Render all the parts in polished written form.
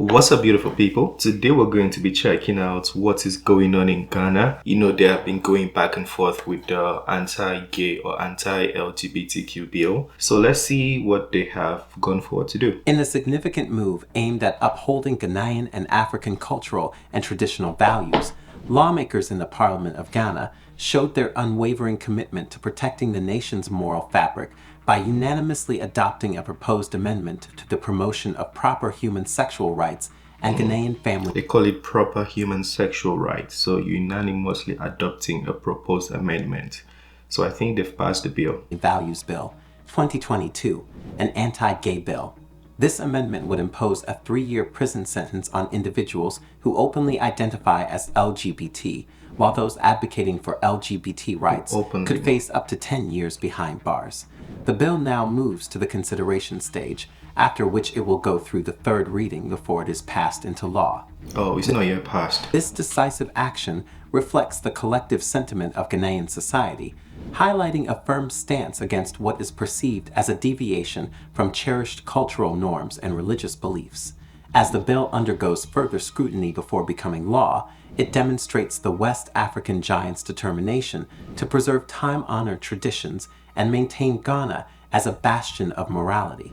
What's up, beautiful people? Today we're going to be checking out what is going on in Ghana. They have been going back and forth with the anti-gay or anti-LGBTQ bill. So let's see what they have gone forward to do. In a significant move aimed at upholding Ghanaian and African cultural and traditional values, lawmakers in the Parliament of Ghana showed their unwavering commitment to protecting the nation's moral fabric by unanimously adopting a proposed amendment to the promotion of proper human sexual rights and Ghanaian family. They call it proper human sexual rights. So unanimously adopting a proposed amendment. So I think they've passed the bill. Values Bill 2022, an anti-gay bill. This amendment would impose a 3-year prison sentence on individuals who openly identify as LGBT, while those advocating for LGBT rights could face up to 10 years behind bars. The bill now moves to the consideration stage, after which it will go through the third reading before it is passed into law. Oh, it's not yet passed. This decisive action reflects the collective sentiment of Ghanaian society, highlighting a firm stance against what is perceived as a deviation from cherished cultural norms and religious beliefs. As the bill undergoes further scrutiny before becoming law, it demonstrates the West African giant's determination to preserve time-honored traditions and maintain Ghana as a bastion of morality.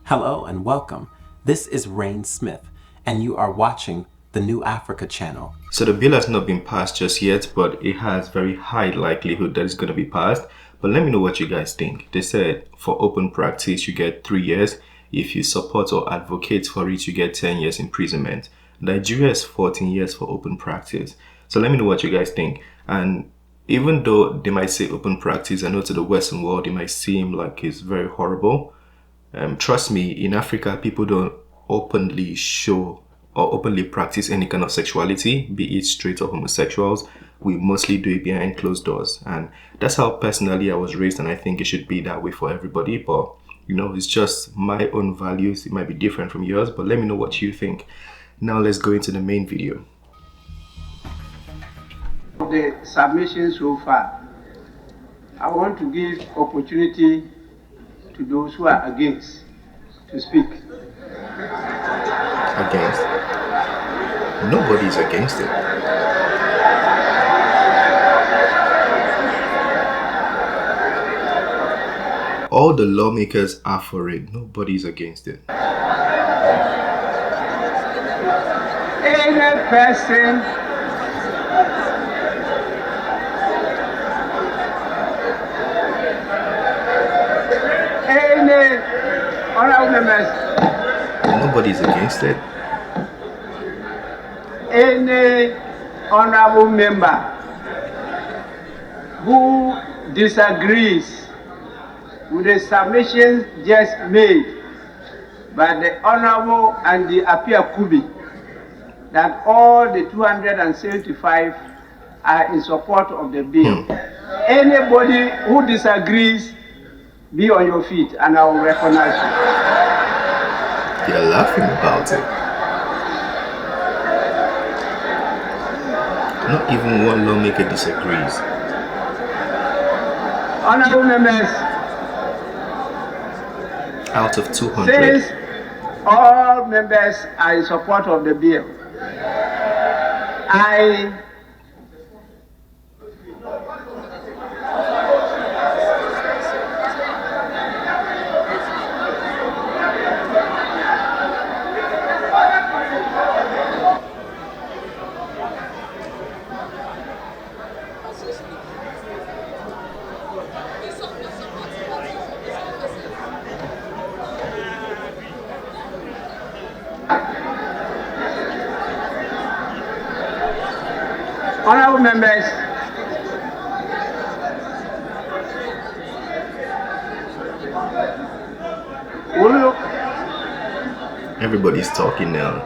Hello and welcome. This is Rain Smith, and you are watching the New Africa channel. So the bill has not been passed just yet, but it has very high likelihood that it's going to be passed. But let me know what you guys think. They said for open practice, you get 3 years. If you support or advocate for it, you get 10 years imprisonment. Nigeria is 14 years for open practice. So let me know what you guys think. And even though they might say open practice, I know to the Western world, it might seem like it's very horrible. Trust me, in Africa, people don't openly show or openly practice any kind of sexuality, be it straight or homosexuals. We mostly do it behind closed doors. And that's how personally I was raised, and I think it should be that way for everybody. But it's just my own values. It might be different from yours, but let me know what you think. Now let's go into the main video. The submission so far, I want to give opportunity to those who are against to speak. Against? Nobody's against it. All the lawmakers are for it. Nobody's against it. Any person honorable members, nobody's against it. Any honorable member who disagrees with the submission just made by the honorable and the Apia Kubi, that all the 275 are in support of the bill. Anybody who disagrees, be on your feet and I will recognize you. They're laughing about it. Not even one lawmaker disagrees. Honorable members, out of 200. since all members are in support of the bill, I honorable members, everybody's talking now.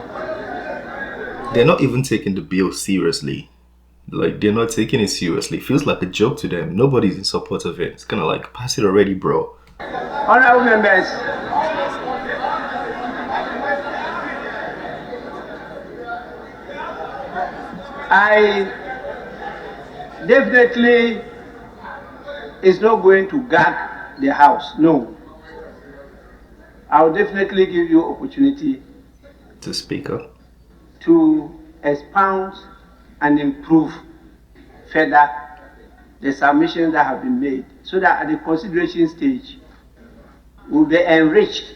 They're not even taking the bill seriously. Like, they're not taking it seriously. It feels like a joke to them. Nobody's in support of it. It's kind of like, pass it already, bro. honorable members, I definitely is not going to gag the house. No. I will definitely give you opportunity to speak up. to expound and improve further the submissions that have been made, so that at the consideration stage, we'll be enriched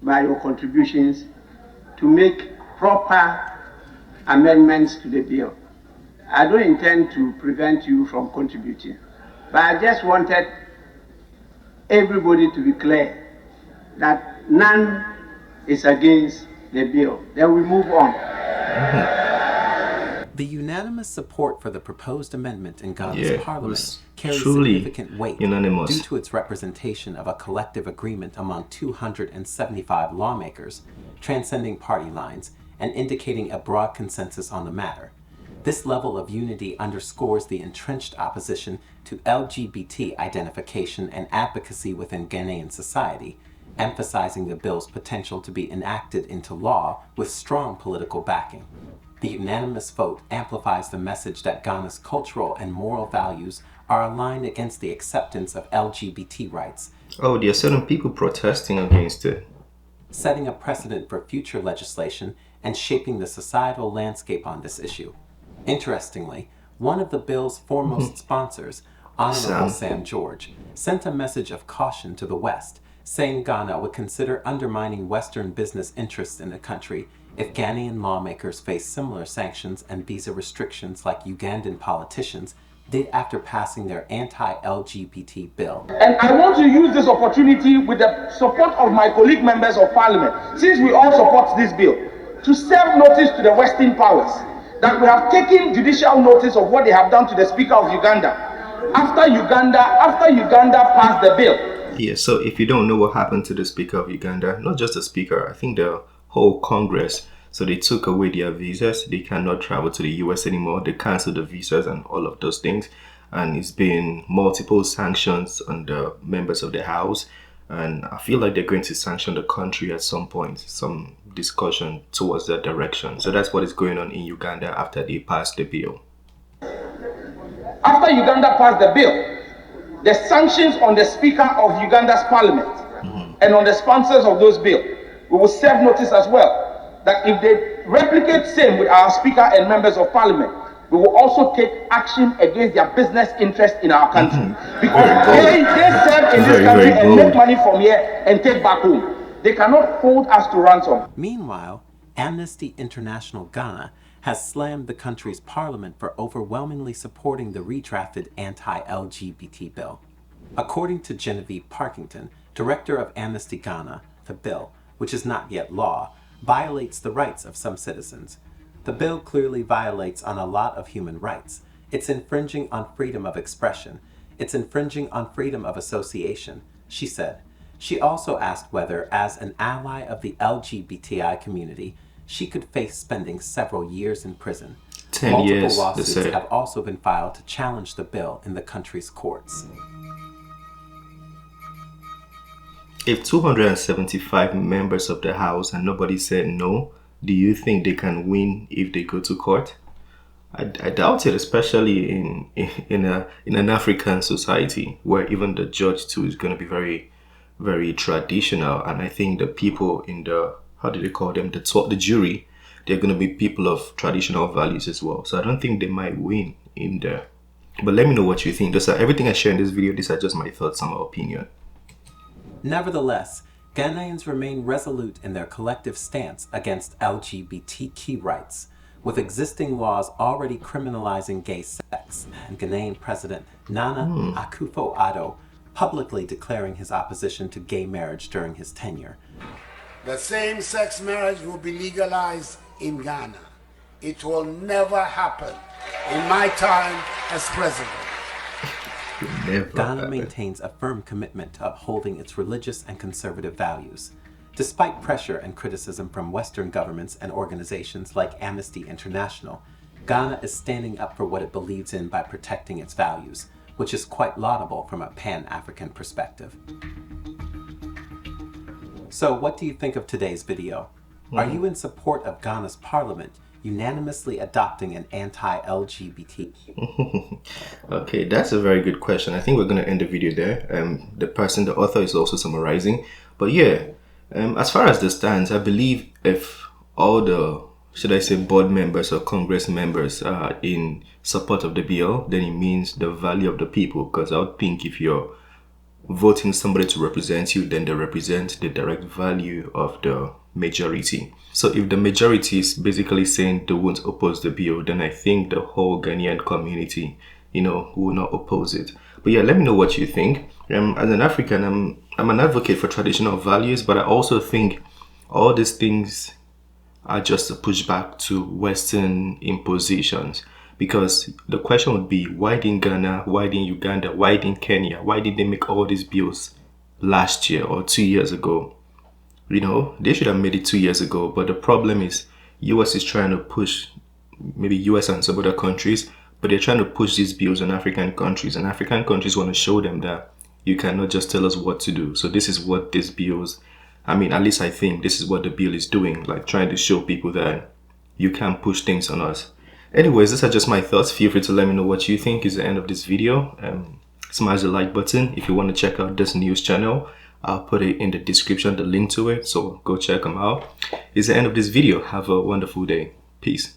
by your contributions to make proper amendments to the bill. I don't intend to prevent you from contributing, but I just wanted everybody to be clear that none is against the bill. Then we move on. The unanimous support for the proposed amendment in Ghana's Yeah, parliament was carries truly significant weight unanimous. due to its representation of a collective agreement among 275 lawmakers, transcending party lines and indicating a broad consensus on the matter. This level of unity underscores the entrenched opposition to LGBT identification and advocacy within Ghanaian society, emphasizing the bill's potential to be enacted into law with strong political backing. The unanimous vote amplifies the message that Ghana's cultural and moral values are aligned against the acceptance of LGBT rights, Oh, there are certain people protesting against it. setting a precedent for future legislation and shaping the societal landscape on this issue. Interestingly, one of the bill's foremost sponsors, Honorable Sam George, sent a message of caution to the West, saying Ghana would consider undermining Western business interests in the country if Ghanaian lawmakers face similar sanctions and visa restrictions like Ugandan politicians did after passing their anti-LGBT bill. And I want to use this opportunity with the support of my colleague members of parliament, since we all support this bill, to serve notice to the Western powers that we have taken judicial notice of what they have done to the Speaker of Uganda after Uganda passed the bill. Yeah, so if you don't know what happened to the Speaker of Uganda, not just the Speaker, I think the whole Congress, so they took away their visas. They cannot travel to the US anymore. They canceled the visas and all of those things. And it's been multiple sanctions on the members of the House. And I feel like they're going to sanction the country at some point, some discussion towards that direction. So that's what is going on in Uganda after they passed the bill. After Uganda passed the bill, the sanctions on the Speaker of Uganda's parliament and on the sponsors of those bills, we will serve notice as well that if they replicate same with our Speaker and members of parliament, we will also take action against their business interest in our country. Because they serve in this country and make money from here and take back home. They cannot hold us to ransom. Meanwhile, Amnesty International Ghana has slammed the country's parliament for overwhelmingly supporting the redrafted anti-LGBT bill. According to Genevieve Parkington, director of Amnesty Ghana, the bill, which is not yet law, violates the rights of some citizens. The bill clearly violates on a lot of human rights. It's infringing on freedom of expression. It's infringing on freedom of association, she said. She also asked whether, as an ally of the LGBTI community, she could face spending several years in prison. 10 Multiple years, they lawsuits said. have also been filed to challenge the bill in the country's courts. If 275 members of the House and nobody said no, do you think they can win if they go to court? I doubt it, especially in an African society where even the judge too is going to be very, very traditional. And I think the people in the, how do they call them, the jury, they're going to be people of traditional values as well. So I don't think they might win in there. But let me know what you think. Those are everything I share in this video. These are just my thoughts and my opinion. Nevertheless, Ghanaians remain resolute in their collective stance against LGBTQ rights, with existing laws already criminalizing gay sex, and Ghanaian President Nana Akufo-Addo publicly declaring his opposition to gay marriage during his tenure. The same-sex marriage will be legalized in Ghana. It will never happen in my time as president. Ghana maintains a firm commitment to upholding its religious and conservative values. Despite pressure and criticism from Western governments and organizations like Amnesty International, Ghana is standing up for what it believes in by protecting its values, which is quite laudable from a Pan-African perspective. So what do you think of today's video? Are you in support of Ghana's parliament unanimously adopting an anti-LGBT? Okay, that's a very good question. I think we're going to end the video there. The author is also summarizing. But yeah, as far as this stands, I believe if all the, should I say, board members or Congress members are in support of the bill, then it means the value of the people. Because I would think if you're voting somebody to represent you, then they represent the direct value of the majority. So if the majority is basically saying they won't oppose the bill, then I think the whole Ghanaian community, will not oppose it. But yeah, let me know what you think. As an African, I'm an advocate for traditional values, but I also think all these things are just a pushback to Western impositions. Because the question would be, why didn't Ghana, why didn't Uganda, why didn't Kenya, why did they make all these bills last year or 2 years ago? They should have made it 2 years ago. But the problem is, US is trying to push, maybe US and some other countries, but they're trying to push these bills on African countries. And African countries want to show them that you cannot just tell us what to do. So this is what these bills, at least I think this is what the bill is doing, like trying to show people that you can't push things on us. Anyways, these are just my thoughts. Feel free to let me know what you think. Is the end of this video. Smash the like button. If you want to check out this news channel, I'll put it in the description, the link to it. So go check them out. It's the end of this video. Have a wonderful day. Peace.